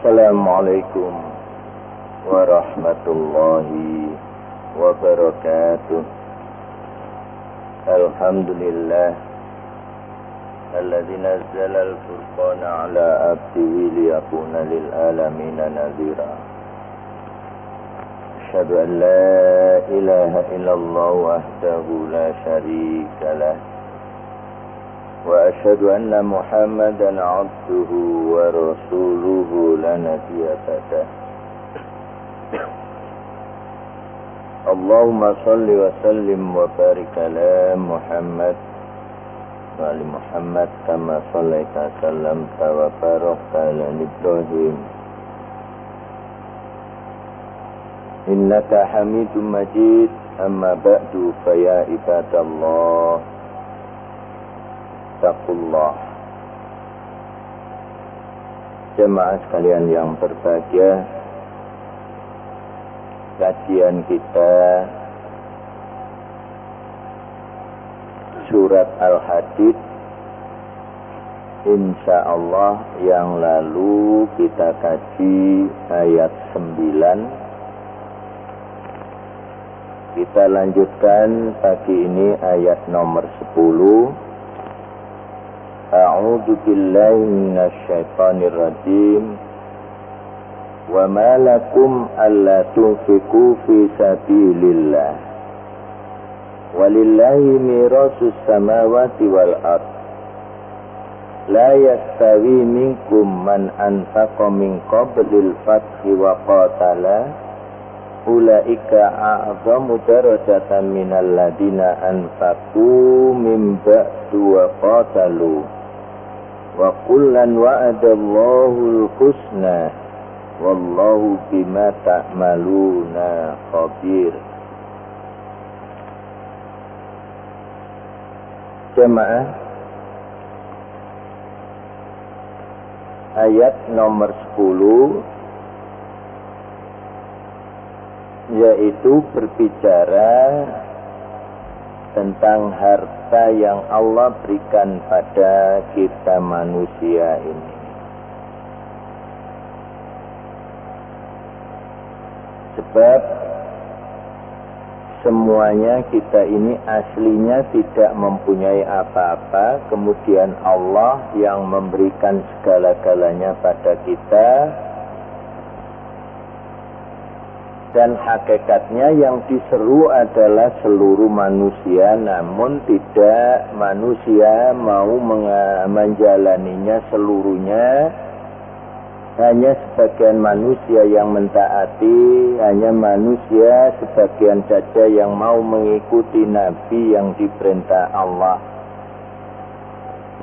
Assalamualaikum warahmatullahi wabarakatuh. Alhamdulillah alladzi nazzala al-furqana ala abdihi liyakuna lil alamin nadhira. Asyhadu an la ilaha illallah wahdahu la syarika lah. Wa asyhadu anna Muhammadan abduhu wa rasuluhu la nabiyya ba'dah. Allahumma salli wa sallim wa barik ala Muhammad wa ali Muhammad kama sallaita sallamta wa barakta ala Ibrahim innaka Hamidum Majid. Amma ba'du, fa ya ibadallah taqullah. Jemaah sekalian yang berbahagia, kajian kita surat Al-Hadid insyaallah yang lalu kita kaji ayat 9. Kita lanjutkan pagi ini ayat nomor 10. A'udzu billahi minasy syaithanir rajim. Wa ma lakum alla tunfiqu fi sabilillah. Walillahi mirasus samawati wal ard. La yastawi minkum man anfaqa min qablil fathi wa qatala. Ulaika a'zamu darajatan minal ladina anfaqu min ba'du wa qatalu. Wa kullan wa'adallahu al-husna. Wallahu bima ta'maluna khabir. Jemaah, ayat nomor 10 yaitu berbicara tentang harta yang Allah berikan pada kita manusia ini. Sebab semuanya kita ini aslinya tidak mempunyai apa-apa, kemudian Allah yang memberikan segala-galanya pada kita. Dan hakikatnya yang diseru adalah seluruh manusia, namun tidak manusia mau menjalaninya seluruhnya. Hanya sebagian manusia yang mentaati, hanya manusia sebagian saja yang mau mengikuti Nabi yang diperintah Allah.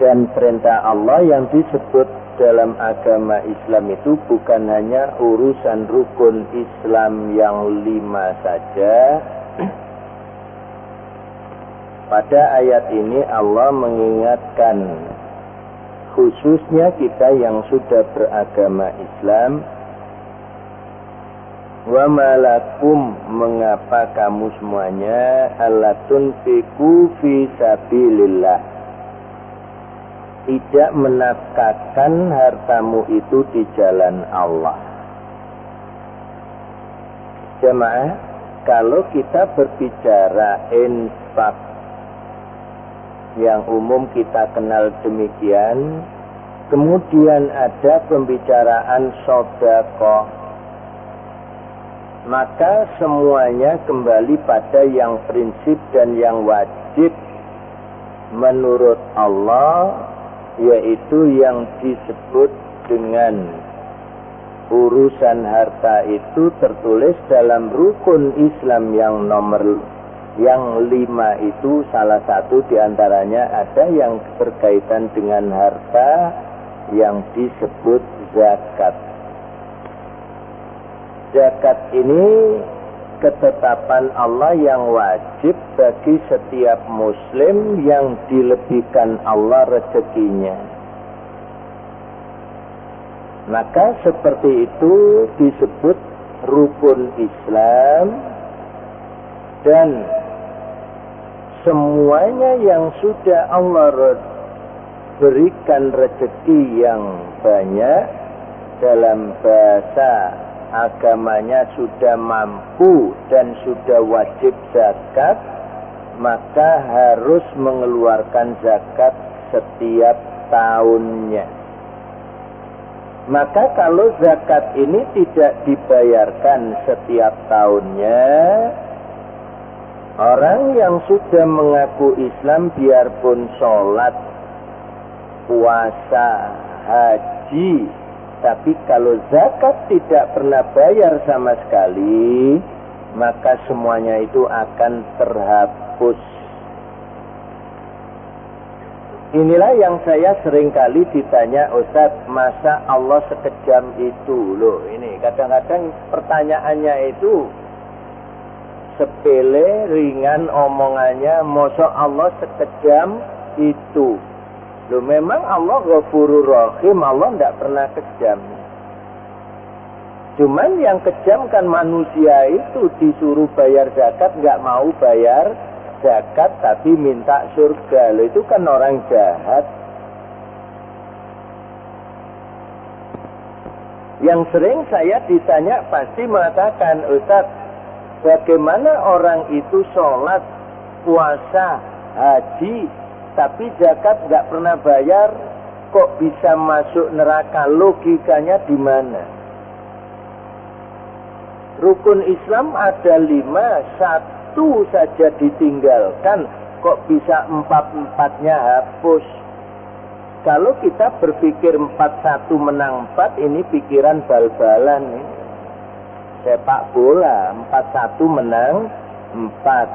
Dan perintah Allah yang disebut dalam agama Islam itu bukan hanya urusan rukun Islam yang 5 saja. Pada ayat ini Allah mengingatkan khususnya kita yang sudah beragama Islam. Wa malakum, mengapa kamu semuanya alla tunfiqu fi sabilillah, tidak menafkahkan hartamu itu di jalan Allah. Jemaah, kalau kita berbicara infak yang umum kita kenal demikian, kemudian ada pembicaraan sedekah, maka semuanya kembali pada yang prinsip dan yang wajib menurut Allah, yaitu yang disebut dengan urusan harta itu tertulis dalam rukun Islam yang 5 itu. Salah satu diantaranya ada yang berkaitan dengan harta yang disebut zakat. Zakat ini ketetapan Allah yang wajib bagi setiap muslim yang dilebihkan Allah rezekinya. Maka seperti itu disebut rukun Islam, dan semuanya yang sudah Allah berikan rezeki yang banyak, dalam bahasa agamanya sudah mampu dan sudah wajib zakat, maka harus mengeluarkan zakat setiap tahunnya. Maka kalau zakat ini tidak dibayarkan setiap tahunnya, orang yang sudah mengaku Islam biarpun sholat, puasa, haji, tapi kalau zakat tidak pernah bayar sama sekali, maka semuanya itu akan terhapus. Inilah yang saya seringkali ditanya, Ustaz, masa Allah sekejam itu? Loh, ini kadang-kadang pertanyaannya itu sepele, ringan omongannya, masa Allah sekejam itu? Loh, memang Allah Ghafurur Rahim, Allah tidak pernah kejam. Cuman yang kejam kan manusia itu, disuruh bayar zakat nggak mau bayar zakat tapi minta surga. Loh, itu kan orang jahat. Yang sering saya ditanya pasti mengatakan, Ustaz, bagaimana orang itu sholat, puasa, haji, tapi zakat nggak pernah bayar, kok bisa masuk neraka? Logikanya di mana? Rukun Islam ada 5, satu saja ditinggalkan, kok bisa 4-4-nya hapus? Kalau kita berpikir 4-1 menang 4, ini pikiran bal-balan nih. Sepak bola, 4-1 menang 4.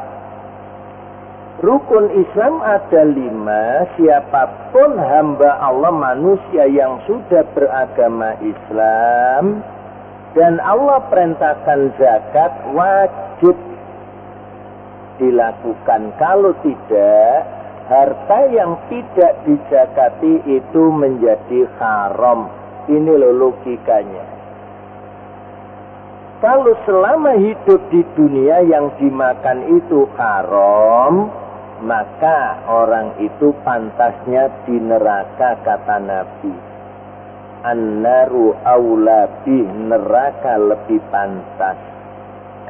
Rukun Islam ada 5, siapapun hamba Allah manusia yang sudah beragama Islam dan Allah perintahkan zakat, wajib dilakukan. Kalau tidak, harta yang tidak dizakati itu menjadi haram. Ini loh logikanya. Kalau selama hidup di dunia yang dimakan itu haram, maka orang itu pantasnya di neraka, kata Nabi. An-naru aula bih, neraka lebih pantas.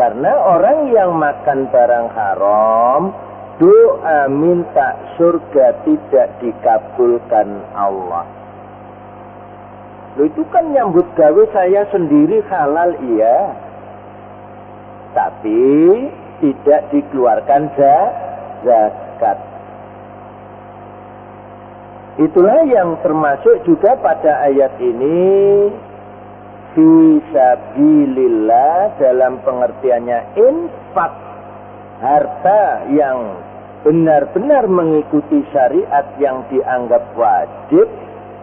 Karena orang yang makan barang haram, doa minta surga tidak dikabulkan Allah. Loh, itu kan nyambut gawe saya sendiri halal, iya, tapi tidak dikeluarkan zakat. Itulah yang termasuk juga pada ayat ini, fisabilillah, dalam pengertiannya infak, harta yang benar-benar mengikuti syariat yang dianggap wajib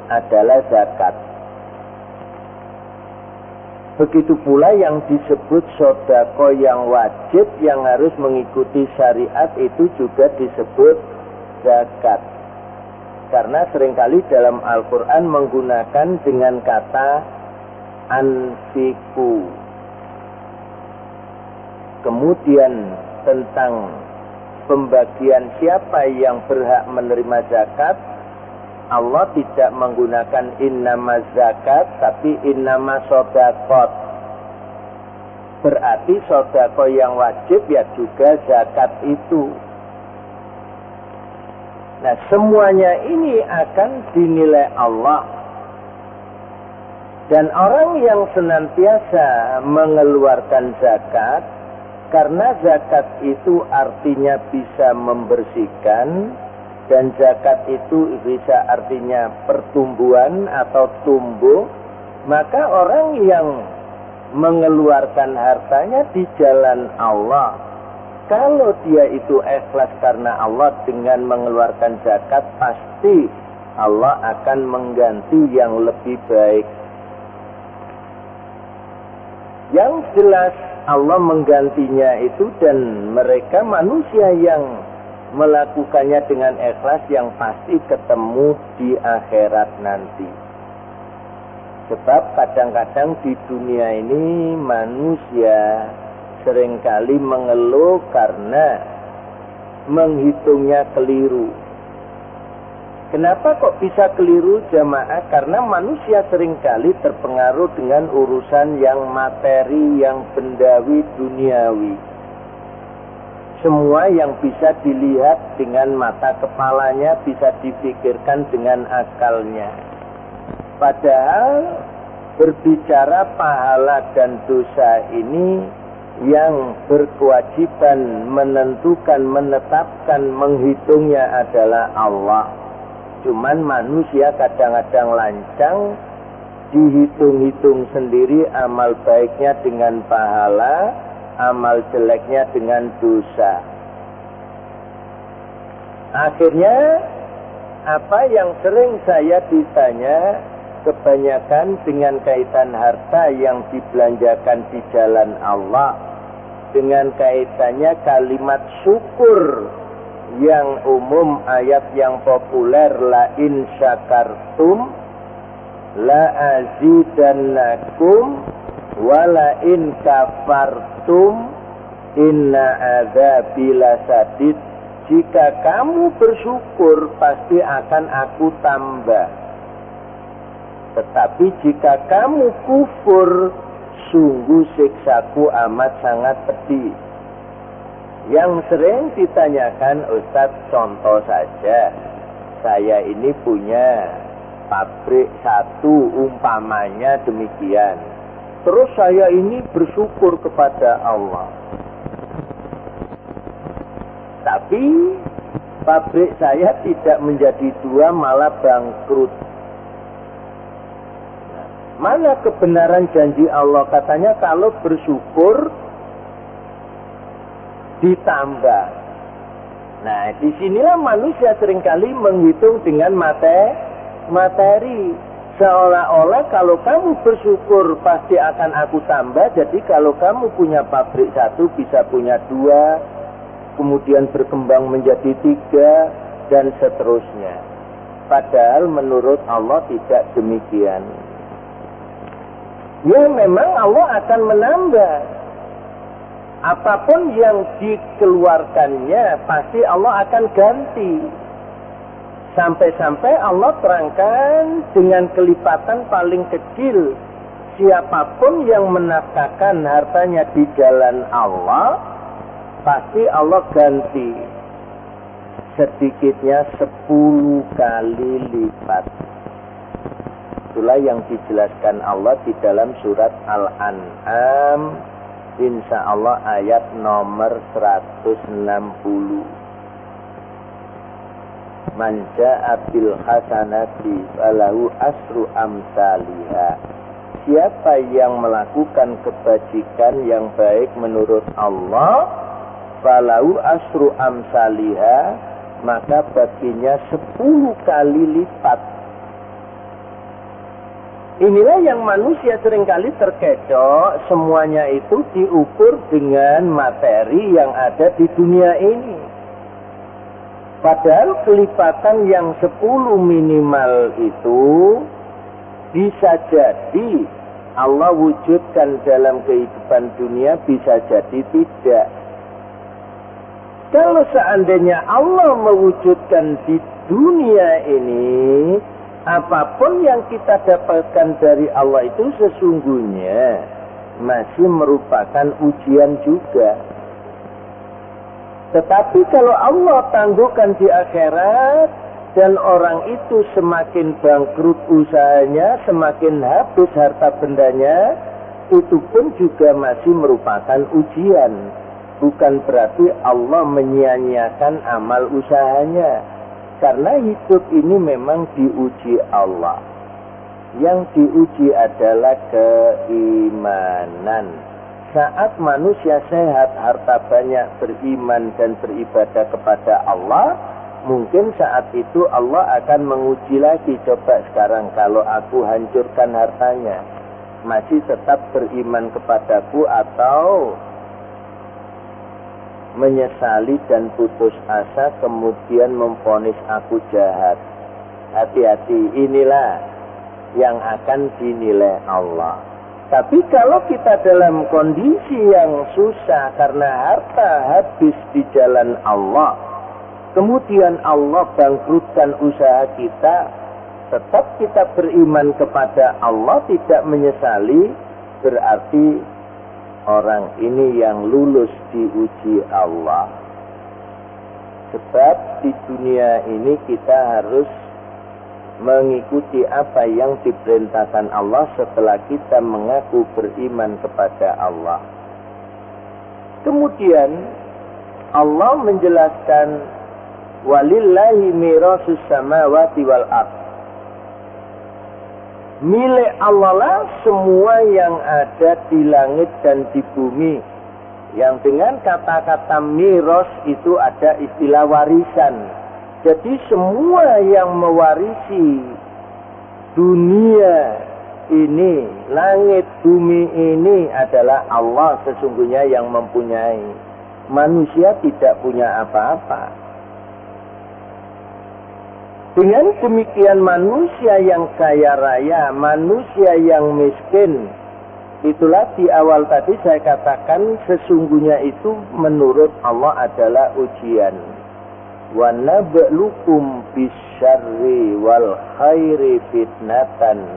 adalah zakat. Begitu pula yang disebut sodako yang wajib yang harus mengikuti syariat itu juga disebut zakat. Karena seringkali dalam Al-Quran menggunakan dengan kata anfiku. Kemudian tentang pembagian siapa yang berhak menerima zakat, Allah tidak menggunakan innama zakat, tapi innama sodakot. Berarti sodako yang wajib ya juga zakat itu. Nah, semuanya ini akan dinilai Allah. Dan orang yang senantiasa mengeluarkan zakat, karena zakat itu artinya bisa membersihkan, dan zakat itu bisa artinya pertumbuhan atau tumbuh, maka orang yang mengeluarkan hartanya di jalan Allah, kalau dia itu ikhlas karena Allah dengan mengeluarkan zakat, pasti Allah akan mengganti yang lebih baik. Yang jelas Allah menggantinya itu, dan mereka manusia yang melakukannya dengan ikhlas yang pasti ketemu di akhirat nanti. Sebab kadang-kadang di dunia ini manusia seringkali mengeluh karena menghitungnya keliru. Kenapa kok bisa keliru jamaah? Karena manusia seringkali terpengaruh dengan urusan yang materi, yang bendawi, duniawi. Semua yang bisa dilihat dengan mata kepalanya bisa dipikirkan dengan akalnya. Padahal berbicara pahala dan dosa ini yang berkewajiban menentukan, menetapkan, menghitungnya adalah Allah. Cuman manusia kadang-kadang lancang, dihitung-hitung sendiri amal baiknya dengan pahala, amal jeleknya dengan dosa. Akhirnya apa yang sering saya ditanya kebanyakan dengan kaitan harta yang dibelanjakan di jalan Allah, dengan kaitannya kalimat syukur yang umum, ayat yang populer, la in syakartum la azidannakum wa la in kafartum inna adzabi lasadid. Jika kamu bersyukur pasti akan aku tambah, tetapi jika kamu kufur sungguh siksaku amat sangat pedih. Yang sering ditanyakan, Ustadz, contoh saja, saya ini punya pabrik satu, umpamanya demikian. Terus saya ini bersyukur kepada Allah. Tapi pabrik saya tidak menjadi dua, malah bangkrut. Mana kebenaran janji Allah? Katanya kalau bersyukur ditambah. Nah, disinilah manusia seringkali menghitung dengan materi. Seolah-olah kalau kamu bersyukur pasti akan aku tambah. Jadi kalau kamu punya pabrik satu bisa punya dua, kemudian berkembang menjadi tiga, dan seterusnya. Padahal menurut Allah tidak demikian. Ya memang Allah akan menambah. Apapun yang dikeluarkannya pasti Allah akan ganti. Sampai-sampai Allah terangkan dengan kelipatan paling kecil. Siapapun yang menafkahkan hartanya di jalan Allah, pasti Allah ganti. Sedikitnya 10 kali lipat. Itulah yang dijelaskan Allah di dalam surat Al-An'am, insya Allah ayat nomor 160. Man ja'a bil hasanati falahu asru amsalihha. Siapa yang melakukan kebajikan yang baik menurut Allah, falahu asru amsalihha, maka baginya 10 kali lipat. Inilah yang manusia seringkali terkecoh, semuanya itu diukur dengan materi yang ada di dunia ini. Padahal kelipatan yang 10 minimal itu bisa jadi Allah wujudkan dalam kehidupan dunia, bisa jadi tidak. Kalau seandainya Allah mewujudkan di dunia ini, apapun yang kita dapatkan dari Allah itu sesungguhnya masih merupakan ujian juga. Tetapi kalau Allah tangguhkan di akhirat dan orang itu semakin bangkrut usahanya, semakin habis harta bendanya, itu pun juga masih merupakan ujian. Bukan berarti Allah menyia-nyiakan amal usahanya. Karena hidup ini memang diuji Allah. Yang diuji adalah keimanan. Saat manusia sehat, harta banyak, beriman dan beribadah kepada Allah, mungkin saat itu Allah akan menguji lagi. Coba sekarang kalau aku hancurkan hartanya, masih tetap beriman kepadaku atau menyesali dan putus asa kemudian memvonis aku jahat. Hati-hati, inilah yang akan dinilai Allah. Tapi kalau kita dalam kondisi yang susah karena harta habis di jalan Allah, kemudian Allah bangkrutkan usaha kita, tetap kita beriman kepada Allah, tidak menyesali, berarti orang ini yang lulus diuji Allah. Sebab di dunia ini kita harus mengikuti apa yang diperintahkan Allah setelah kita mengaku beriman kepada Allah. Kemudian Allah menjelaskan walillahi mirasus samawati wal ard. Milik Allah lah semua yang ada di langit dan di bumi. Yang dengan kata-kata miros itu ada istilah warisan. Jadi semua yang mewarisi dunia ini, langit bumi ini adalah Allah sesungguhnya yang mempunyai. Manusia tidak punya apa-apa. Dengan demikian manusia yang kaya raya, manusia yang miskin, itulah di awal tadi saya katakan sesungguhnya itu menurut Allah adalah ujian. Wa nabluukum bisyarri wal khairi fitnatan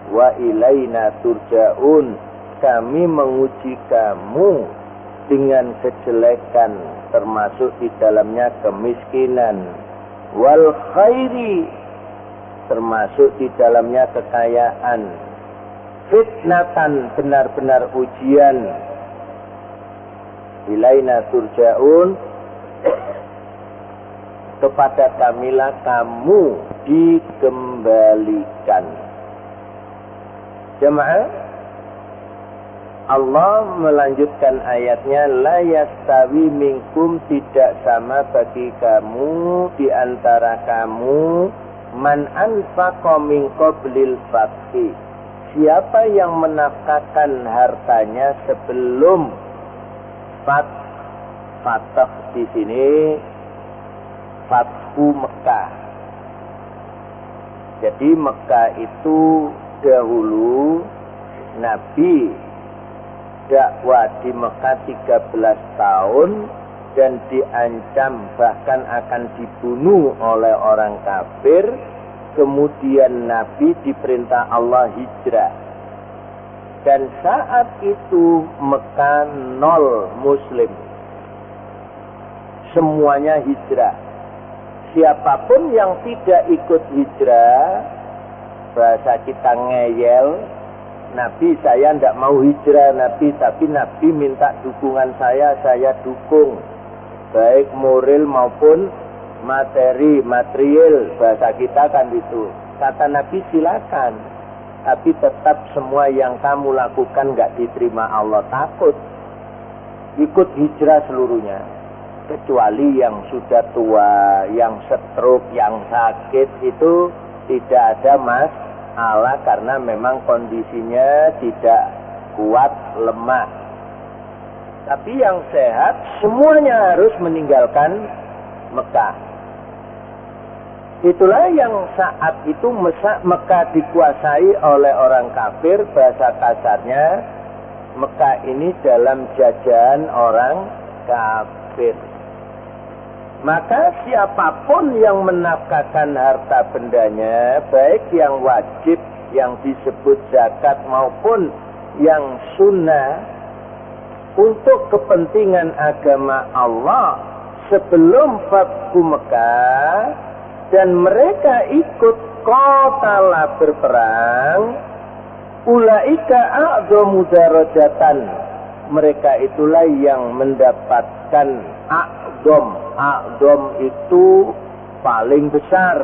wa ilaina turja'un. Kami menguji kamu dengan kejelekan, termasuk di dalamnya kemiskinan, wal khairi, termasuk di dalamnya kekayaan, fitnatan, benar-benar ujian, ilaina turja'un, kepada kamilah kamu dikembalikan. Jemaah, Allah melanjutkan ayatnya, la yastawi minkum, tidak sama bagi kamu di antara kamu, man anfaqa min qablil fathi, siapa yang menafkahkan hartanya sebelum Fatah di sini Fathu Mekah. Jadi Mekah itu dahulu Nabi dakwah di Mekah 13 tahun dan diancam bahkan akan dibunuh oleh orang kafir. Kemudian Nabi diperintah Allah hijrah. Dan saat itu Mekah 0 muslim. Semuanya hijrah. Siapapun yang tidak ikut hijrah, bahasa kita ngeyel, Nabi saya tidak mau hijrah Nabi, tapi Nabi minta dukungan saya dukung. Baik moral maupun material, bahasa kita kan itu. Kata Nabi silakan, tapi tetap semua yang kamu lakukan nggak diterima Allah, takut. Ikut hijrah seluruhnya. Kecuali yang sudah tua, yang stroke, yang sakit itu tidak ada masalah karena memang kondisinya tidak kuat, lemah. Tapi yang sehat semuanya harus meninggalkan Mekah. Itulah yang saat itu Mekah dikuasai oleh orang kafir, bahasa kasarnya Mekah ini dalam jajahan orang kafir. Maka siapapun yang menafkahkan harta bendanya, baik yang wajib, yang disebut zakat maupun yang sunnah, untuk kepentingan agama Allah sebelum Fathu Mekah, dan mereka ikut qatala berperang, ulaika a'dhamu darajatan, mereka itulah yang mendapatkan A'dham itu paling besar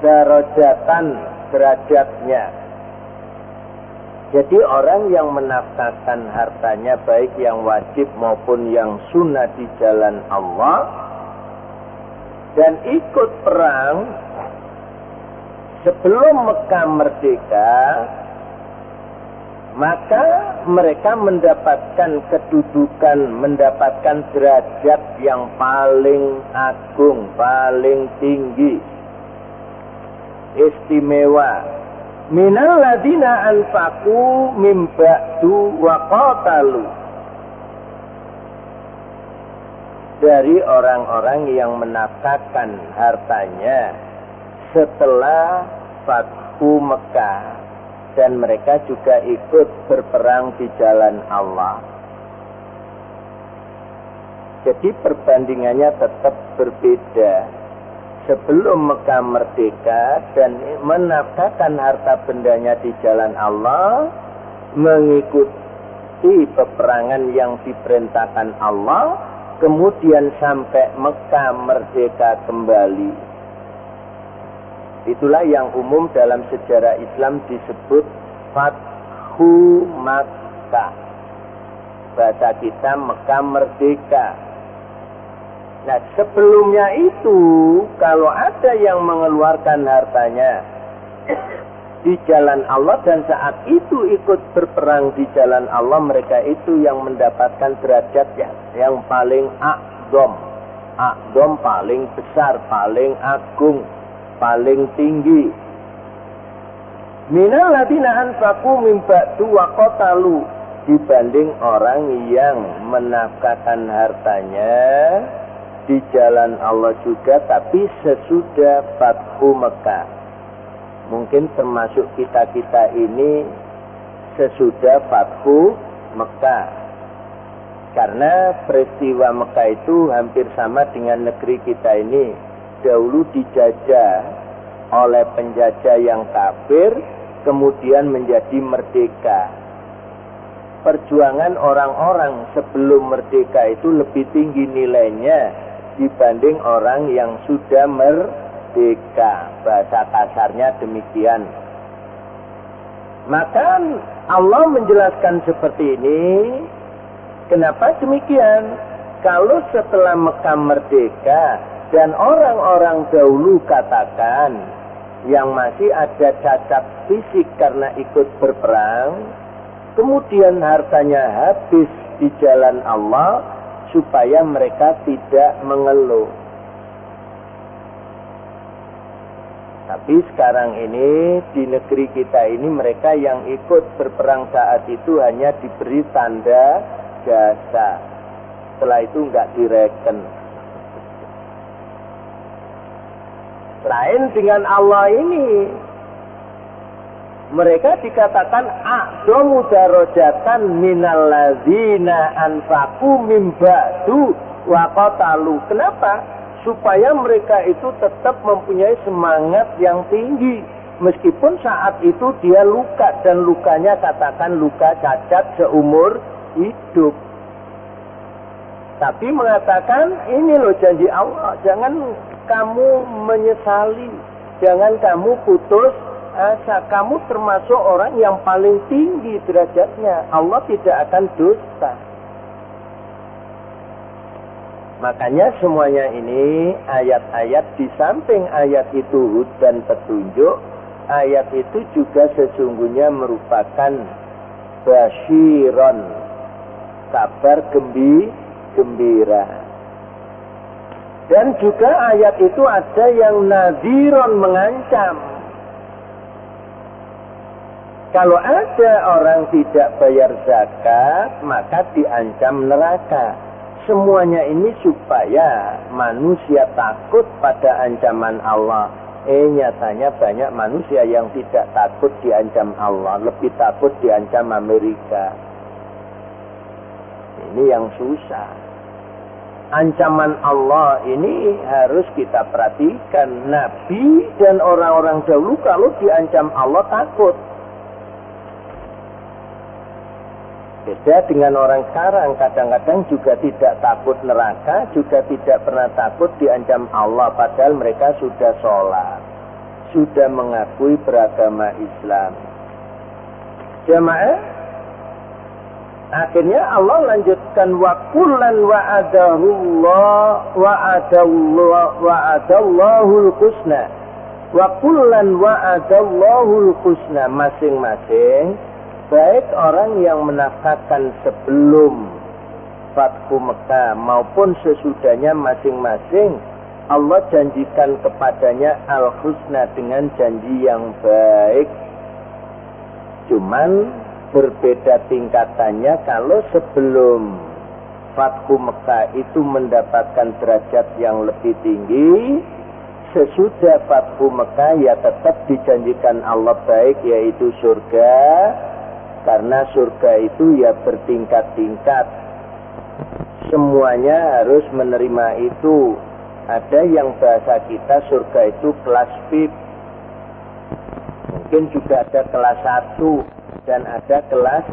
darajatan, derajatnya. Jadi orang yang menafkahkan hartanya baik yang wajib maupun yang sunnah di jalan Allah dan ikut perang sebelum Mekah merdeka, maka mereka mendapatkan kedudukan, mendapatkan derajat yang paling agung, paling tinggi, istimewa. Minal ladina anfaqu mim ba'du wa qatalu. dari orang-orang yang menafkahkan hartanya setelah Fathu Mekah, dan mereka juga ikut berperang di jalan Allah. Jadi perbandingannya tetap berbeda. Sebelum Mekah merdeka dan menafkahkan harta bendanya di jalan Allah, mengikuti peperangan yang diperintahkan Allah, kemudian sampai Mekah merdeka kembali. Itulah yang umum dalam sejarah Islam disebut Fathu Makkah. Bahasa kita Mekah merdeka. Nah, sebelumnya itu kalau ada yang mengeluarkan hartanya di jalan Allah dan saat itu ikut berperang di jalan Allah, mereka itu yang mendapatkan derajat yang paling a'zam. A'zam paling besar, paling agung, paling tinggi. Minal ladina anfaqu min ba'du wa qatalu, dibanding orang yang menafkahkan hartanya di jalan Allah juga tapi sesudah Fathu Mekah. Mungkin termasuk kita-kita ini sesudah Fathu Mekah. Karena peristiwa Mekah itu hampir sama dengan negeri kita ini. Dahulu dijajah oleh penjajah yang kafir, kemudian menjadi merdeka. Perjuangan orang-orang sebelum merdeka itu lebih tinggi nilainya dibanding orang yang sudah merdeka. Bahasa kasarnya demikian. Maka Allah menjelaskan seperti ini. Kenapa demikian? Kalau setelah Mekah merdeka dan orang-orang dahulu katakan yang masih ada cacat fisik karena ikut berperang, kemudian hartanya habis di jalan Allah, supaya mereka tidak mengeluh. Tapi sekarang ini di negeri kita ini mereka yang ikut berperang saat itu hanya diberi tanda jasa. Setelah itu enggak direken. Lain dengan Allah ini, mereka dikatakan a'dhamu darajatan minal ladzina anfaqu min ba'du wa qatalu. Kenapa? Supaya mereka itu tetap mempunyai semangat yang tinggi meskipun saat itu dia luka, dan lukanya katakan luka cacat seumur hidup. Tapi mengatakan ini loh janji Allah, jangan kamu menyesali, jangan kamu putus asa, kamu termasuk orang yang paling tinggi derajatnya. Allah tidak akan dusta. Makanya semuanya ini ayat-ayat di samping ayat itu hud dan petunjuk, ayat itu juga sesungguhnya merupakan basyiron, kabar gembira. Dan juga ayat itu ada yang nadhiron, mengancam. Kalau ada orang tidak bayar zakat, maka diancam neraka. Semuanya ini supaya manusia takut pada ancaman Allah. Nyatanya banyak manusia yang tidak takut diancam Allah, lebih takut diancam Amerika. Ini yang susah. Ancaman Allah ini harus kita perhatikan. Nabi dan orang-orang dahulu kalau diancam Allah takut. Beda dengan orang sekarang, kadang-kadang juga tidak takut neraka, juga tidak pernah takut diancam Allah, padahal mereka sudah sholat, sudah mengakui beragama Islam. Jamaah, akhirnya Allah lanjutkan wa kullan wa'adallahul husna. Wa kullan wa'adallahul husna, masing-masing baik orang yang menafkahkan sebelum Fathu Mekah maupun sesudahnya, masing-masing Allah janjikan kepadanya al-husna, dengan janji yang baik. Cuman berbeda tingkatannya kalau sebelum Fathu Mekah itu mendapatkan derajat yang lebih tinggi. Sesudah Fathu Mekah ya tetap dijanjikan Allah baik, yaitu surga. Karena surga itu ya bertingkat-tingkat. Semuanya harus menerima itu. Ada yang bahasa kita surga itu kelas VIP. Mungkin juga ada kelas 1 dan ada kelas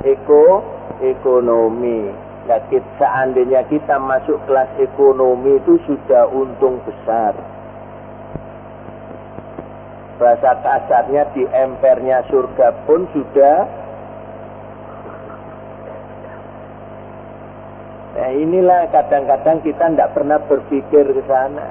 ekonomi. Nah, seandainya kita masuk kelas ekonomi itu sudah untung besar. Bahasa kasarnya di empernya surga pun sudah. Nah, inilah kadang-kadang kita tidak pernah berpikir ke sana.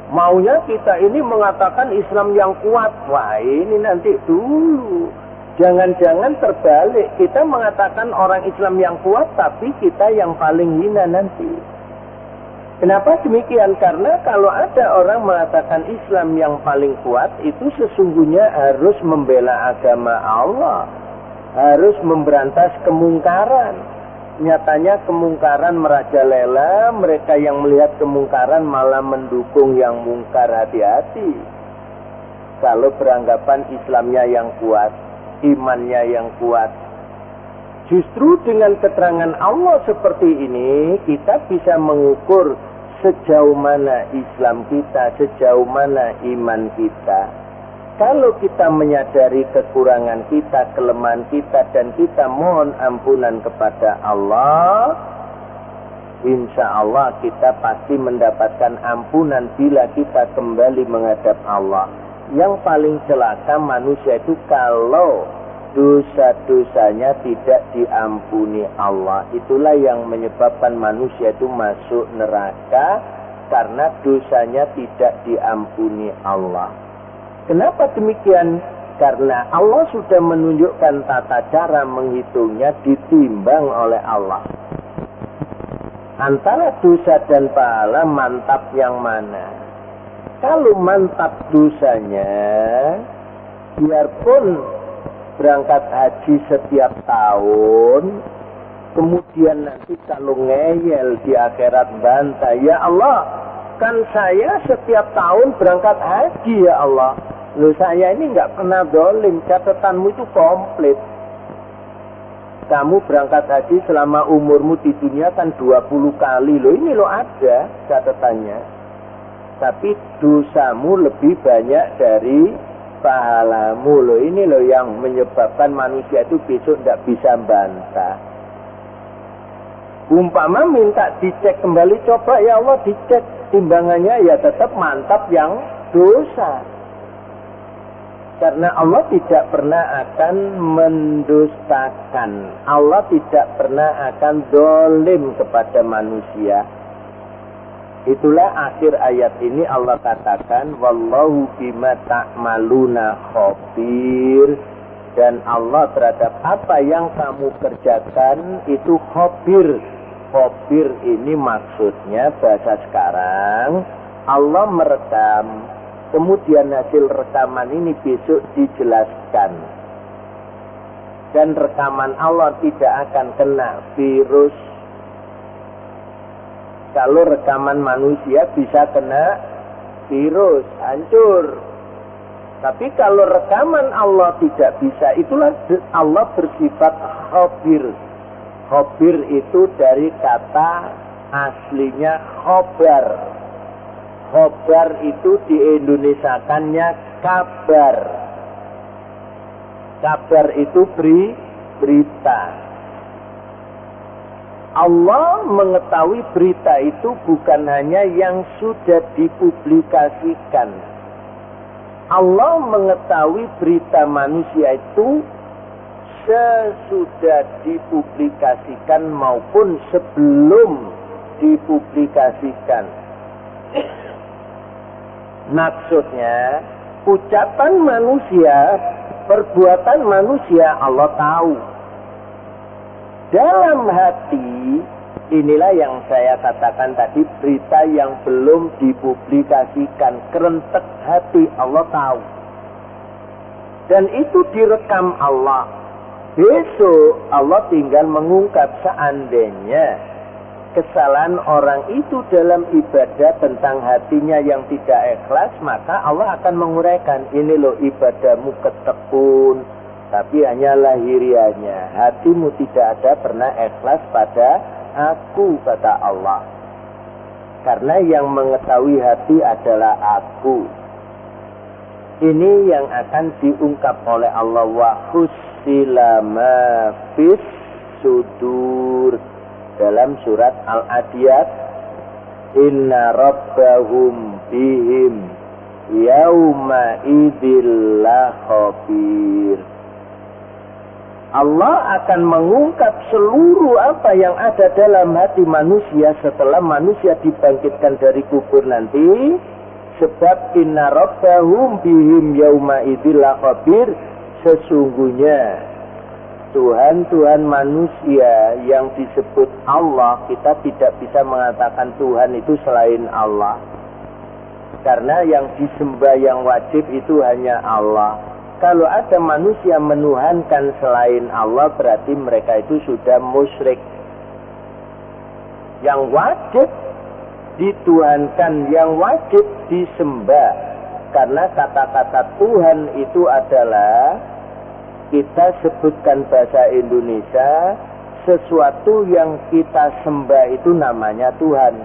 Maunya kita ini mengatakan Islam yang kuat. Wah, ini nanti dulu. Jangan-jangan terbalik. Kita mengatakan orang Islam yang kuat, tapi kita yang paling hina nanti. Kenapa demikian? Karena kalau ada orang mengatakan Islam yang paling kuat, itu sesungguhnya harus membela agama Allah. Harus memberantas kemungkaran. Nyatanya kemungkaran merajalela, mereka yang melihat kemungkaran malah mendukung yang mungkar. Hati-hati. Kalau beranggapan Islamnya yang kuat, imannya yang kuat. Justru dengan keterangan Allah seperti ini, kita bisa mengukur sejauh mana Islam kita, sejauh mana iman kita. Kalau kita menyadari kekurangan kita, kelemahan kita, dan kita mohon ampunan kepada Allah, insya Allah kita pasti mendapatkan ampunan bila kita kembali menghadap Allah. Yang paling celaka manusia itu kalau dosa-dosanya tidak diampuni Allah. Itulah yang menyebabkan manusia itu masuk neraka, karena dosanya tidak diampuni Allah. Kenapa demikian? Karena Allah sudah menunjukkan tata cara menghitungnya, ditimbang oleh Allah. Antara dosa dan pahala mantap yang mana? Kalau mantap dosanya, biarpun berangkat haji setiap tahun, kemudian nanti kalau ngeyel di akhirat bantah, ya Allah, kan saya setiap tahun berangkat haji ya Allah. Loh, saya ini nggak pernah dolim, catatanmu itu komplit. Kamu berangkat haji selama umurmu di dunia kan 20 kali. Loh, ini loh ada catatannya. Tapi dosamu lebih banyak dari pahalamu. Loh, ini loh yang menyebabkan manusia itu besok nggak bisa bantah. Umpama minta dicek kembali, coba ya Allah dicek timbangannya, ya tetap mantap yang dosa. Karena Allah tidak pernah akan mendustakan. Allah tidak pernah akan dolim kepada manusia. Itulah akhir ayat ini Allah katakan, wallahu bima ta'maluna khabir. Dan Allah terhadap apa yang kamu kerjakan itu khabir. Khabir ini maksudnya bahasa sekarang, Allah merekam. Kemudian hasil rekaman ini besok dijelaskan. Dan rekaman Allah tidak akan kena virus. Kalau rekaman manusia bisa kena virus, hancur. Tapi kalau rekaman Allah tidak bisa, itulah Allah bersifat khabir. Khabir itu dari kata aslinya khobar. Khobar itu diindonesiakannya kabar. Kabar itu berita. Allah mengetahui berita itu bukan hanya yang sudah dipublikasikan. Allah mengetahui berita manusia itu sesudah dipublikasikan maupun sebelum dipublikasikan. Maksudnya, ucapan manusia, perbuatan manusia Allah tahu. Dalam hati, inilah yang saya katakan tadi, berita yang belum dipublikasikan, kerentek hati Allah tahu. Dan itu direkam Allah. besok Allah tinggal mengungkap seandainya kesalahan orang itu dalam ibadah tentang hatinya yang tidak ikhlas, maka Allah akan menguraikan, ini loh ibadahmu ketekun, tapi hanya lahirianya, hatimu tidak ada pernah ikhlas pada aku, kata Allah. Karena yang mengetahui hati adalah aku. Ini yang akan diungkap oleh Allah, wa husila ma fis sudur, dalam surat Al-Adiyat, inna rabbahum bihim yauma idzil khabir. Allah akan mengungkap seluruh apa yang ada dalam hati manusia setelah manusia dibangkitkan dari kubur nanti. Sebab inna rabbahum bihim yauma idzil khabir, sesungguhnya Tuhan manusia yang disebut Allah, kita tidak bisa mengatakan Tuhan itu selain Allah. Karena yang disembah yang wajib itu hanya Allah. Kalau ada manusia menuhankan selain Allah, berarti mereka itu sudah musyrik. Yang wajib dituhankan, yang wajib disembah. Karena kata-kata Tuhan itu adalah, kita sebutkan bahasa Indonesia, sesuatu yang kita sembah itu namanya Tuhan.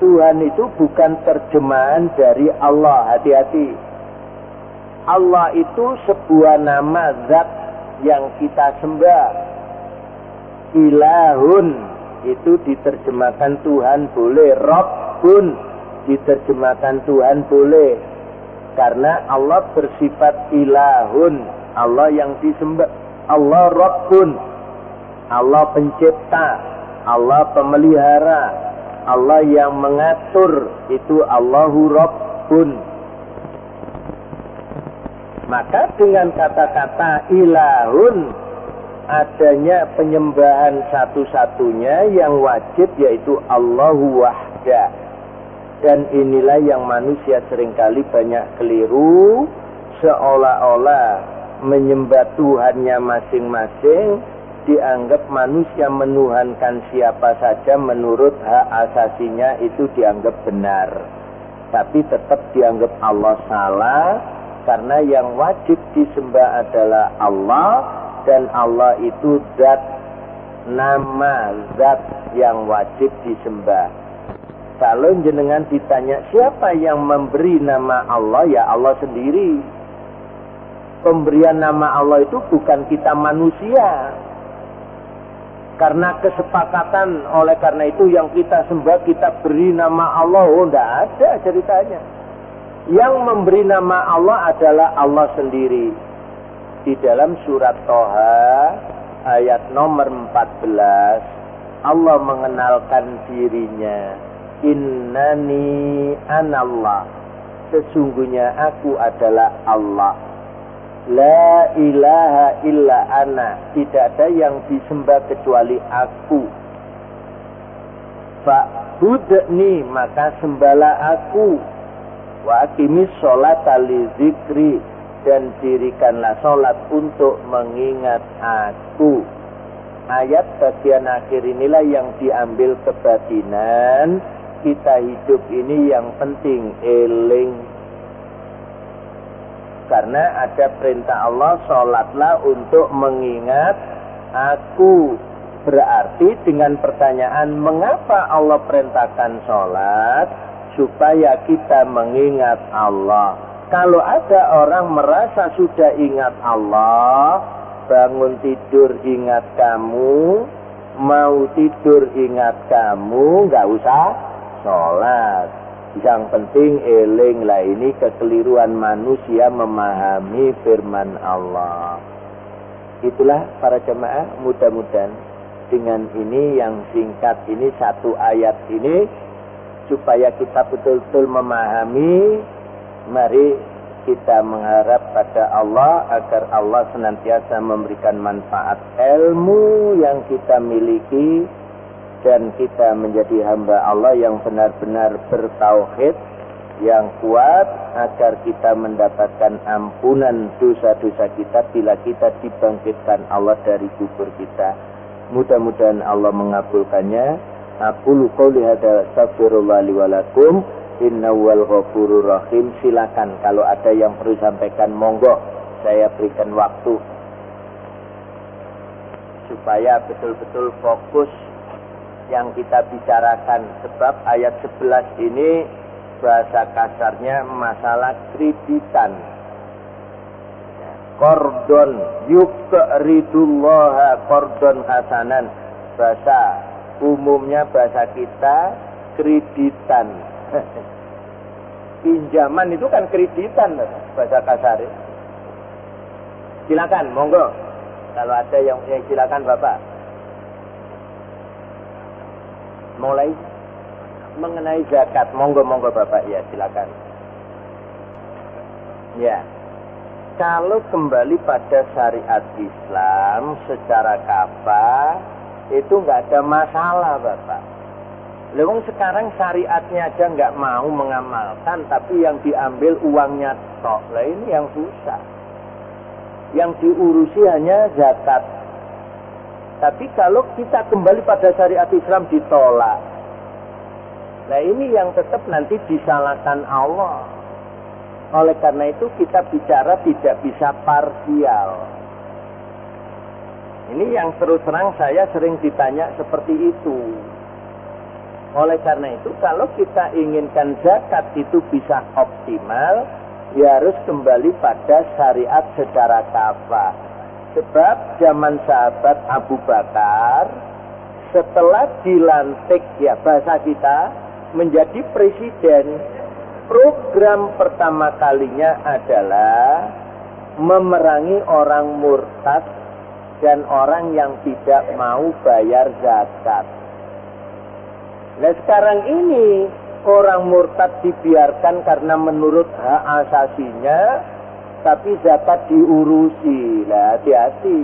Tuhan itu bukan terjemahan dari Allah, hati-hati. Allah itu sebuah nama zat yang kita sembah. Ilahun itu diterjemahkan Tuhan boleh, Rabbun diterjemahkan Tuhan boleh. Karena Allah bersifat ilahun, Allah yang disembah, Allah Rabbun, Allah pencipta, Allah pemelihara, Allah yang mengatur, itu Allahu Rabbun. Maka dengan kata-kata ilahun, adanya penyembahan satu-satunya yang wajib, yaitu Allahu wahda. Dan inilah yang manusia seringkali banyak keliru, seolah-olah menyembah Tuhannya masing-masing, dianggap manusia menuhankan siapa saja menurut hak asasinya, itu dianggap benar. Tapi tetap dianggap Allah salah, karena yang wajib disembah adalah Allah, dan Allah itu zat, nama zat yang wajib disembah. Kalau jenengan ditanya siapa yang memberi nama Allah, ya Allah sendiri. Pemberian nama Allah itu bukan kita manusia. Karena kesepakatan, oleh karena itu yang kita sembah, kita beri nama Allah. Oh, tidak ada ceritanya. Yang memberi nama Allah adalah Allah sendiri. Di dalam surat Toha ayat nomor 14, Allah mengenalkan dirinya. Innani anallah, sesungguhnya aku adalah Allah. La ilaha illa ana, tidak ada yang disembah kecuali aku. Fa'budni, maka sembahlah aku. Wa aqimis sholata li zikri, dan dirikanlah sholat untuk mengingat aku. Ayat bagian akhir inilah yang diambil kebatinan. Kita hidup ini yang penting eling. Karena ada perintah Allah, sholatlah untuk mengingat aku. Berarti dengan pertanyaan mengapa Allah perintahkan sholat? Supaya kita mengingat Allah. Kalau ada orang merasa sudah ingat Allah, bangun tidur ingat kamu, mau tidur ingat kamu, nggak usah sholat. Yang penting eling lah, ini kekeliruan manusia memahami firman Allah. Itulah para jemaah, mudah-mudahan dengan ini yang singkat ini, satu ayat ini, supaya kita betul-betul memahami. Mari kita mengharap pada Allah agar Allah senantiasa memberikan manfaat ilmu yang kita miliki, dan kita menjadi hamba Allah yang benar-benar bertauhid, yang kuat agar kita mendapatkan ampunan dosa-dosa kita bila kita dibangkitkan Allah dari kubur kita. Mudah-mudahan Allah mengabulkannya. Aqulu qouli hadza astaghfirullah li wa lakum innahu wal ghafurur rahim. Silakan kalau ada yang perlu sampaikan, monggo, saya berikan waktu supaya betul-betul fokus yang kita bicarakan. Sebab ayat 11 ini bahasa kasarnya masalah kreditan. Qordon yuqridullaha qordon hasanan. Bahasa umumnya, bahasa kita kreditan. Pinjaman itu kan kreditan bahasa kasar. Silakan, monggo. Kalau ada yang silakan Bapak. Mulai mengenai zakat, monggo Bapak, ya silakan. Ya, kalau kembali pada syariat Islam secara kafah itu nggak ada masalah Bapak. Lewung sekarang syariatnya aja nggak mau mengamalkan, tapi yang diambil uangnya tok. Lah ini yang susah. Yang diurusi hanya zakat. Tapi kalau kita kembali pada syariat Islam ditolak. Nah ini yang tetap nanti disalahkan Allah. Oleh karena itu kita bicara tidak bisa parsial. Ini yang terus terang saya sering ditanya seperti itu. Oleh karena itu kalau kita inginkan zakat itu bisa optimal, ya harus kembali pada syariat secara kafah. Sebab zaman sahabat Abu Bakar setelah dilantik, ya bahasa kita, menjadi presiden, program pertama kalinya adalah memerangi orang murtad dan orang yang tidak mau bayar zakat. Nah sekarang ini orang murtad dibiarkan karena menurut hak asasinya, tapi zakat diurusi. Lah hati-hati.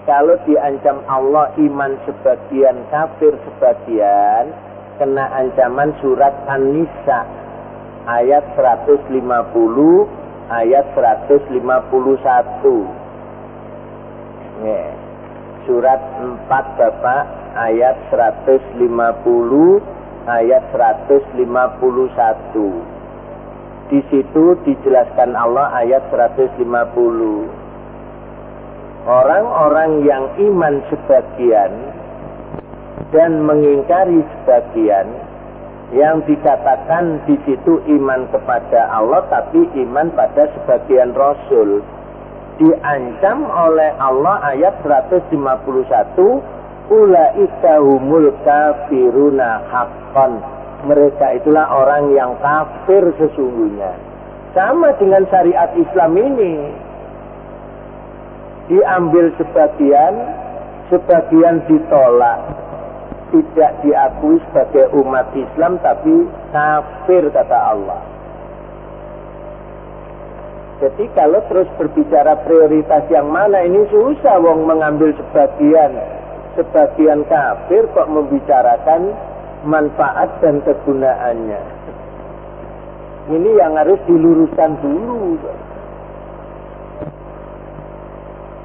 Kalau diancam Allah iman sebagian, kafir sebagian, kena ancaman surat An-Nisa ayat 150, ayat 151. Nih, surat 4 Bapak, ayat 150, ayat 151. Di situ dijelaskan Allah ayat 150. Orang-orang yang iman sebagian dan mengingkari sebagian, yang dikatakan di situ iman kepada Allah tapi iman pada sebagian Rasul, diancam oleh Allah ayat 151, ulaika humul kafiruna haqqan. Mereka itulah orang yang kafir sesungguhnya. Sama dengan syariat Islam ini. Diambil sebagian, sebagian ditolak. Tidak diakui sebagai umat Islam, tapi kafir kata Allah. Jadi kalau terus berbicara prioritas yang mana, ini susah wong mengambil sebagian. Sebagian kafir kok membicarakan manfaat dan kegunaannya. Ini yang harus diluruskan dulu.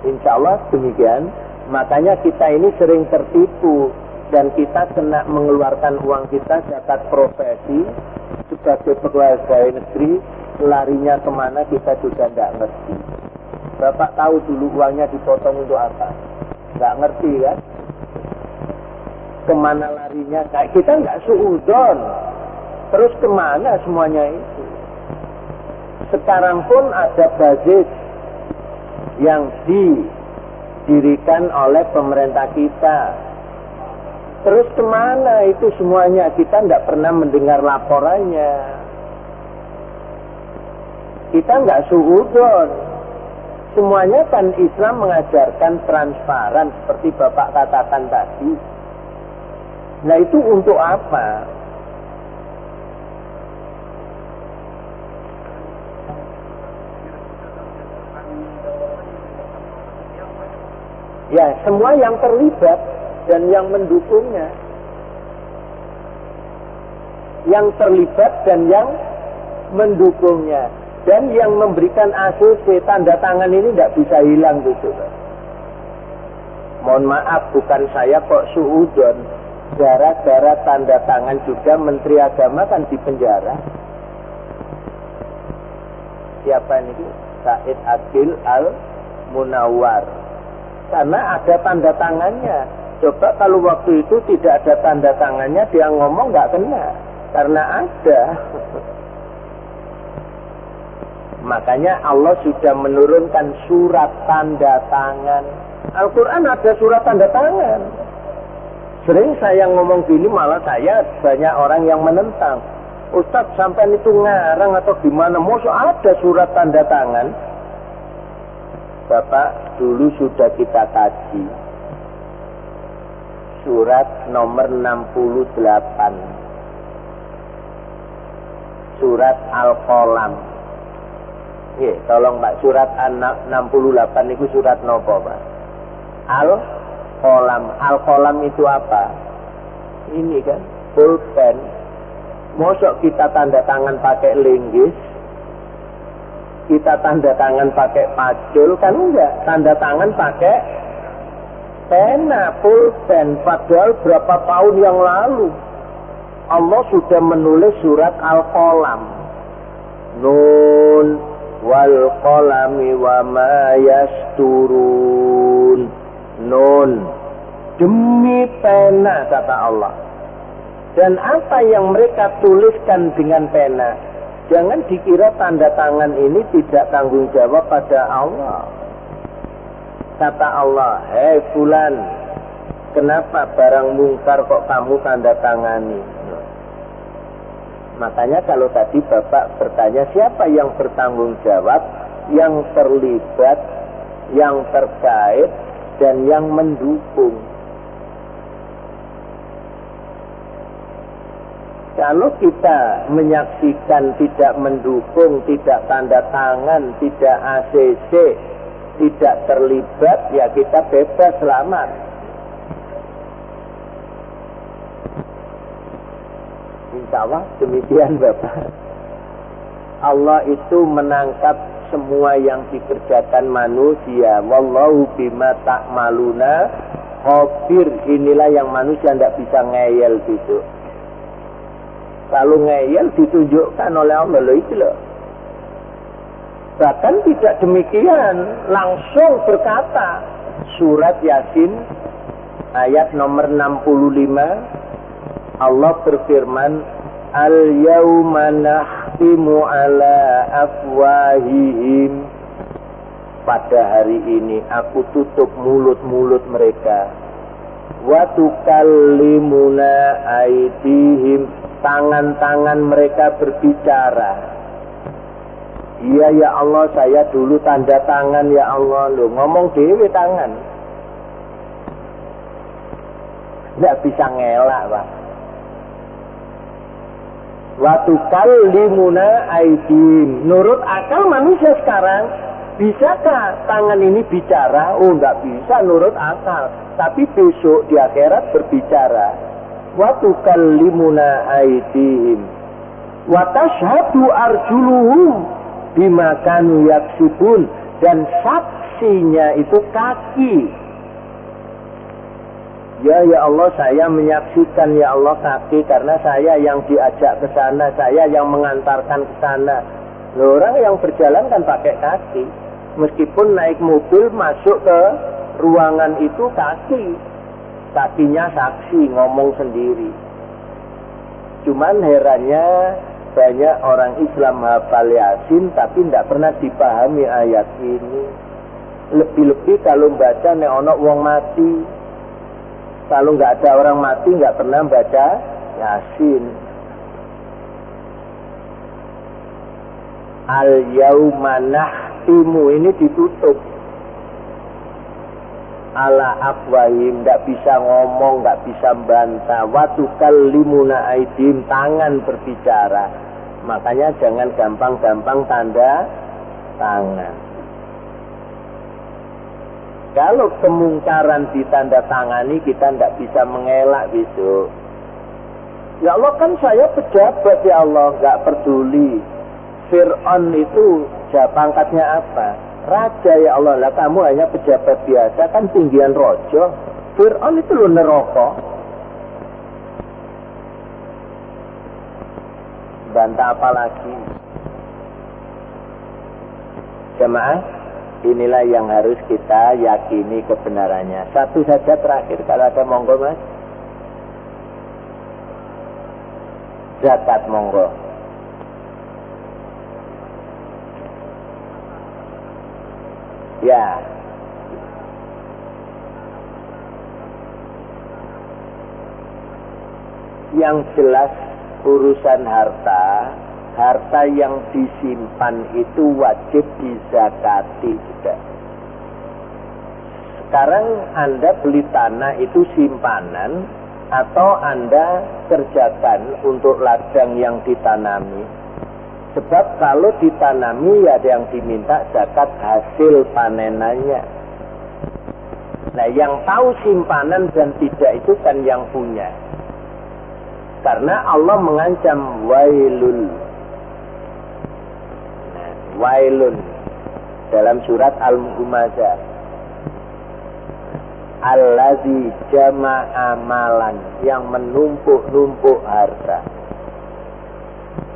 Insya Allah demikian. Makanya kita ini sering tertipu dan kita kena mengeluarkan uang kita zakat profesi sebagai pegawai negeri, larinya kemana kita juga tidak ngerti. Bapak tahu dulu uangnya dipotong untuk apa? Nggak ngerti kan? Kemana larinya? Kayak kita nggak suudon. Terus kemana semuanya itu? Sekarang pun ada basis yang didirikan oleh pemerintah kita. Terus kemana itu semuanya? Kita nggak pernah mendengar laporannya. Kita nggak suudon. Semuanya kan Islam mengajarkan transparan seperti Bapak katakan tadi. Nah itu untuk apa? Ya, semua yang terlibat dan yang mendukungnya. yang terlibat dan yang mendukungnya. Dan yang memberikan ACC tanda tangan ini tidak bisa hilang gitu. Mohon maaf, bukan saya kok suudon. Gara-gara tanda tangan juga Menteri Agama kan di penjara. Siapa ini? Said Akil Al-Munawar. Karena ada tanda tangannya. Coba kalau waktu itu tidak ada tanda tangannya, dia ngomong nggak kena. Karena ada. Makanya Allah sudah menurunkan surat tanda tangan. Al-Quran ada surat tanda tangan. Sering saya ngomong gini malah saya banyak orang yang menentang. Ustadz sampai itu ngarang atau gimana? Masa ada surat tanda tangan? Bapak, dulu sudah kita kaji. Surat nomor 68. Surat Al-Qalam. Ya, tolong Pak, surat 68 itu surat nopo Pak? Al-Qalam. Al-Qalam itu apa? Ini kan, pulpen. Mosok kita tanda tangan pakai linggis, kita tanda tangan pakai pacul, kan enggak? Tanda tangan pakai pena, pulpen. Padahal berapa tahun yang lalu Allah sudah menulis surat Al-Qalam. Nun wal qalami wa ma yasturun. Nun, demi pena kata Allah. Dan apa yang mereka tuliskan dengan pena, jangan dikira tanda tangan ini tidak tanggung jawab pada Allah. Kata Allah, hei fulan, kenapa barang mungkar kok kamu tanda tangani? Makanya kalau tadi Bapak bertanya siapa yang bertanggung jawab, yang terlibat, yang terkait, dan yang mendukung. Kalau kita menyaksikan tidak mendukung, tidak tanda tangan, tidak ACC, tidak terlibat, ya kita bebas selamat. Insya Allah demikian Bapak. Allah itu menangkap semua yang dikerjakan manusia. Wallahu bima ta'maluna khabir. Inilah yang manusia tidak bisa ngeyel gitu. Kalau ngeyel ditunjukkan oleh Allah itu loh. Bahkan tidak demikian, langsung berkata surat Yasin ayat nomor 65 Allah berfirman, al-yawma nakhtimu ala afwahihim. Pada hari ini aku tutup mulut-mulut mereka. Wa tukallimuna aydihim. Tangan-tangan mereka berbicara. Iya ya Allah, saya dulu tanda tangan ya Allah. Loh, ngomong dewe tangan. Tidak bisa ngelak Pak. Watukallimuna aydihim. Menurut akal manusia sekarang, bisakah tangan ini bicara? Oh, enggak bisa menurut akal. Tapi besok di akhirat berbicara. Watukallimuna aydihim. Watashhadu arjuluhum bima kanu yaksibun. Dan saksinya itu kaki. Ya Allah, saya menyaksikan ya Allah kaki karena saya yang diajak ke sana, saya yang mengantarkan ke sana. Orang yang berjalan kan pakai kaki. Meskipun naik mobil masuk ke ruangan itu kaki. Kakinya saksi, ngomong sendiri. Cuman herannya banyak orang Islam hafal Yasin tapi tidak pernah dipahami ayat ini. Lebih-lebih kalau baca nek ono wong mati. Kalau nggak ada orang mati nggak pernah baca Yasin. Al-yauma nakhtimu ini ditutup. Ala afwahim, nggak bisa ngomong, nggak bisa bantah. Wa tukallimuna aydihim, tangan berbicara. Makanya jangan gampang-gampang tanda tangan. Kalau kemungkaran ditanda tangani, kita tidak bisa mengelak besok. Ya Allah, kan saya pejabat ya Allah, nggak peduli. Fir'aun itu pangkatnya apa? Raja ya Allah. Lah kamu hanya pejabat biasa, kan tinggian rojo. Fir'aun itu loh neraka. Bantah apa lagi? Jemaah, inilah yang harus kita yakini kebenarannya. Satu saja terakhir, kalau ada monggo mas. Zakat monggo. Ya. Yang jelas urusan harta yang disimpan itu wajib dizakati sudah. Sekarang Anda beli tanah itu simpanan atau Anda kerjakan untuk ladang yang ditanami. Sebab kalau ditanami ya ada yang diminta zakat hasil panenannya. Nah, yang tahu simpanan dan tidak itu kan yang punya. Karena Allah mengancam wailul. Nah, wailun dalam surat Al-Humazah. Allazi jama'a malan, yang menumpuk-numpuk harta.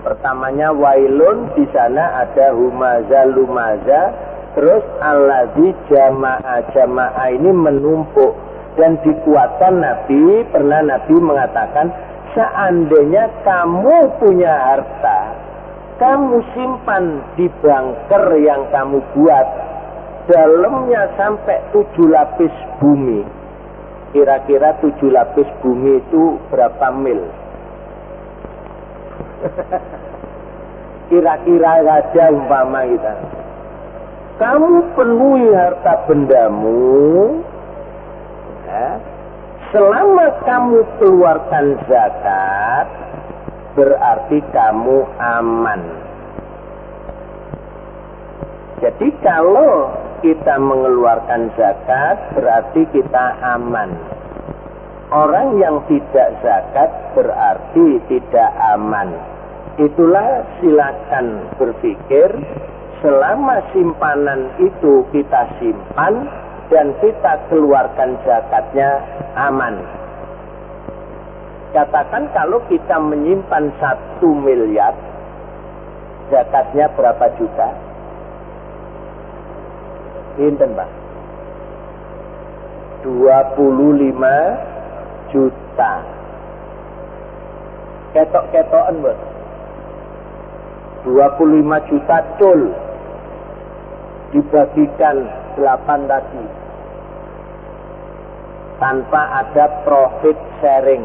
Pertamanya wailun, di sana ada humaza lumaza, terus allazi jama'a ini menumpuk dan dikuatkan Nabi, pernah Nabi mengatakan seandainya kamu punya harta, kamu simpan di bunker yang kamu buat, dalamnya sampai 7 lapis bumi. Kira-kira 7 lapis bumi itu berapa mil? Kira-kira saja umpama kita. Kamu penuhi harta bendamu, ya, selama kamu keluarkan zakat, berarti kamu aman. Jadi kalau kita mengeluarkan zakat, berarti kita aman. Orang yang tidak zakat berarti tidak aman. Itulah silakan berpikir, selama simpanan itu kita simpan dan kita keluarkan zakatnya aman. Katakan kalau kita menyimpan 1 miliar, zakatnya berapa juta? Pinten Pak? 25 juta. Ketok-ketokan Bos. 25 juta cul. Dibagikan 8 tadi. Tanpa ada profit sharing.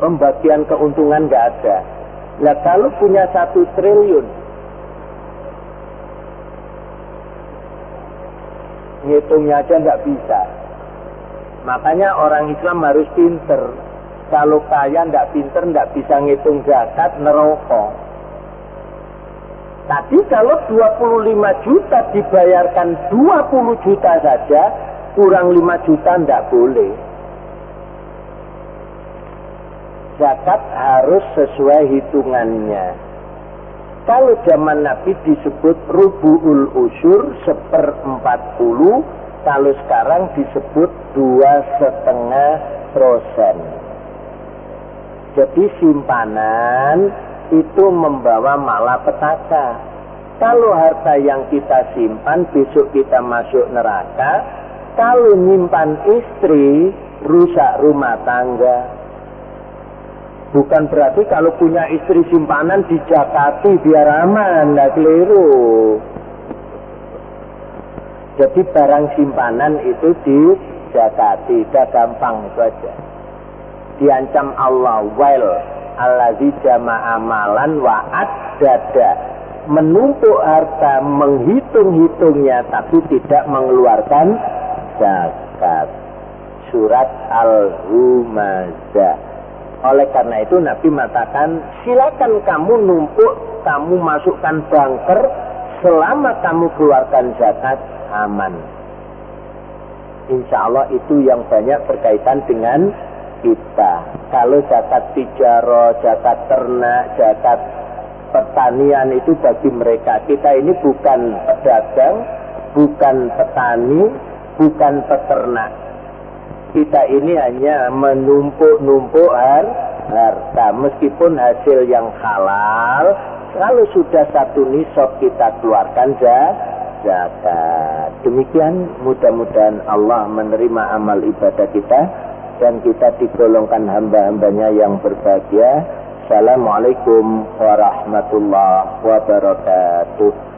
Pembagian keuntungan nggak ada. Nah kalau punya 1 triliun, ngitungnya aja nggak bisa. Makanya orang Islam harus pinter. Kalau kaya nggak pinter, nggak bisa ngitung zakat, neraka. Tadi kalau 25 juta dibayarkan 20 juta saja, kurang 5 juta nggak boleh. Zakat harus sesuai hitungannya. Kalau zaman Nabi disebut rubu'ul usyur 1/40, kalau sekarang disebut 2,5%. Jadi simpanan itu membawa malapetaka. Kalau harta yang kita simpan besok kita masuk neraka, kalau nyimpan istri rusak rumah tangga. Bukan berarti kalau punya istri simpanan dijakati biar aman, nggak keliru. Jadi barang simpanan itu dijakati, dah gampang itu aja. Diancam Allah, wail allazi jama'a malan wa addada, menumpuk harta, menghitung-hitungnya tapi tidak mengeluarkan zakat. Surat Al-Humazah. Oleh karena itu Nabi mengatakan, silakan kamu numpuk, kamu masukkan bunker, selama kamu keluarkan zakat aman. Insya Allah itu yang banyak berkaitan dengan kita. Kalau zakat tijaro, zakat ternak, zakat pertanian itu bagi mereka. Kita ini bukan pedagang, bukan petani, bukan peternak. Kita ini hanya menumpuk-numpuk harta. Meskipun hasil yang halal, kalau sudah satu nisab kita keluarkan zakat. Demikian, mudah-mudahan Allah menerima amal ibadah kita dan kita digolongkan hamba-hambanya yang berbahagia. Assalamualaikum warahmatullahi wabarakatuh.